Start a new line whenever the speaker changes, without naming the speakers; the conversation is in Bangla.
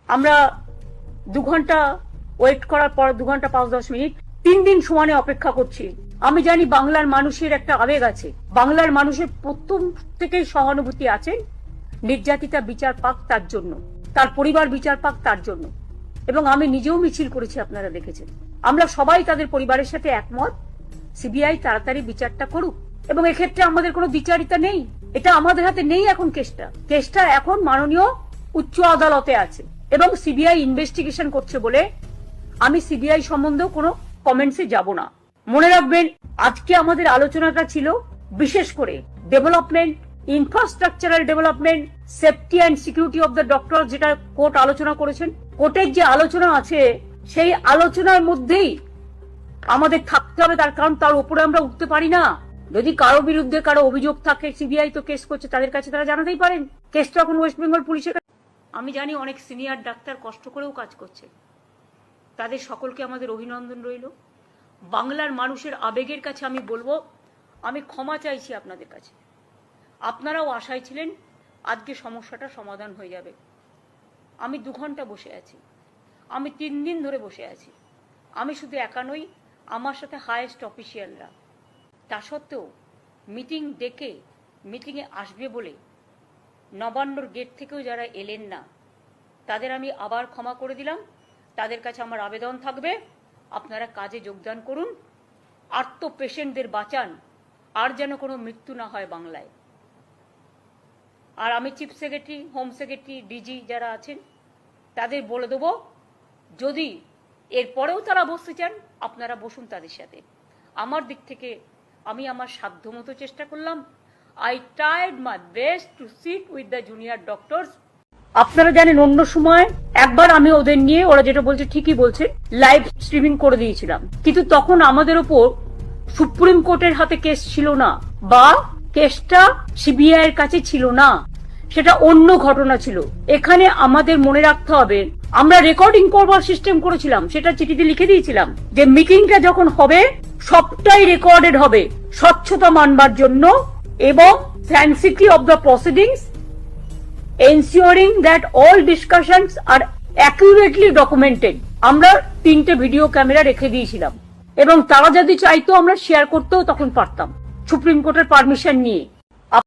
আমরা 2 ঘন্টা ওয়েট করার পর 2 ঘন্টা 5-10 মিনিট 3 দিন সমানে অপেক্ষা করছি। আমি জানি বাংলার মানুষের একটা আবেগ আছে, বাংলার মানুষের প্রথম থেকেই সহানুভূতি আছে। নির্যাতিতা বিচার পাক তার জন্য, তার পরিবার বিচার পাক তার জন্য। এবং আমি নিজেও মিছিল করেছি, আপনারা দেখেছেন। আমরা সবাই তাদের পরিবারের সাথে একমত, সিবিআই তাড়াতাড়ি বিচারটা করুক। এবং এক্ষেত্রে আমাদের কোনো দ্বিচারিতা নেই, এটা আমাদের হাতে নেই। এখন কেসটা এখন মাননীয় উচ্চ আদালতে আছে এবং সিবিআই ইনভেস্টিগেশন করছে বলে আমি সিবিআই সম্বন্ধেও কোনো কমেন্টসে যাব না। মনে রাখবেন, আজকে আমাদের আলোচনাটা ছিল বিশেষ করে development, infrastructural development, safety and security of the doctor, যেটা কোর্ট আলোচনা করেছেন। কোর্টের যে আলোচনা আছে সেই আলোচনার মধ্যেই আমাদের থাকতে হবে, তার কারণ তার উপরে আমরা উঠতে পারি না। যদি কারো বিরুদ্ধে কারো অভিযোগ থাকে, সিবিআই তো কেস করছে, তাদের কাছে তারা জানাতেই পারেন। কেসটা এখন ওয়েস্ট বেঙ্গল পুলিশের কাছে। আমি জানি অনেক সিনিয়র ডাক্তার কষ্ট করেও কাজ করছে, তাদের সকলকে আমাদের অভিনন্দন রইল। বাংলার মানুষের আবেগের কাছে আমি বলবো, আমি ক্ষমা চাইছি আপনাদের কাছে। আপনারাও আশায় ছিলেন আজকে সমস্যাটা সমাধান হয়ে যাবে। আমি 2 ঘন্টা বসে আছি, আমি 3 দিন ধরে বসে আছি। আমি শুধু একা নই, আমার সাথে হাইয়েস্ট অফিসিয়ালরা। তা সত্ত্বেও মিটিং ডেকে মিটিংয়ে আসবে বলে নবান্নর গেট থেকেও যারা এলেন না, তাদের আমি আবার ক্ষমা করে দিলাম। তাদের কাছে আমার আবেদন থাকবে, আপনারা কাজে যোগদান করুন, আর্ত পেশেন্টদের বাঁচান, আর যেন কোনো মৃত্যু না হয় বাংলায়। আর আমি chief secretary, home secretary, DG যারা আছেন তাদের বলে দেবো, যদি এরপরেও তারা বসতে চান আপনারা বসুন তাদের সাথে। আমার দিক থেকে আমি আমার সাধ্যমতো চেষ্টা করলাম। I tried my best to sit with the junior doctors. আপনারা জানেন অন্য সময় একবার আমি ওদের নিয়ে, ওরা যেটা বলছে ঠিকই বলছে, লাইভ স্ট্রিমিং করে দিয়েছিলাম, কিন্তু তখন আমাদের ওপর সুপ্রিম কোর্টের হাতে কেস ছিল না, বা কেসটা সিবিআই এর কাছে ছিল না, সেটা অন্য ঘটনা ছিল। এখানে আমাদের মনে রাখতে হবে, আমরা রেকর্ডিং করবার সিস্টেম করেছিলাম, সেটা চিঠিতে লিখে দিয়েছিলাম যে মিটিংটা যখন হবে সবটাই রেকর্ডেড হবে, স্বচ্ছতা মানবার জন্য এবং sanctity of the proceedings, ensuring that all discussions are accurately documented. আমরা 3টে ভিডিও ক্যামেরা রেখে দিয়েছিলাম এবং তারা যদি চাইতো আমরা শেয়ার করতেও তখন পারতাম, সুপ্রিম কোর্টের পারমিশন নিয়ে।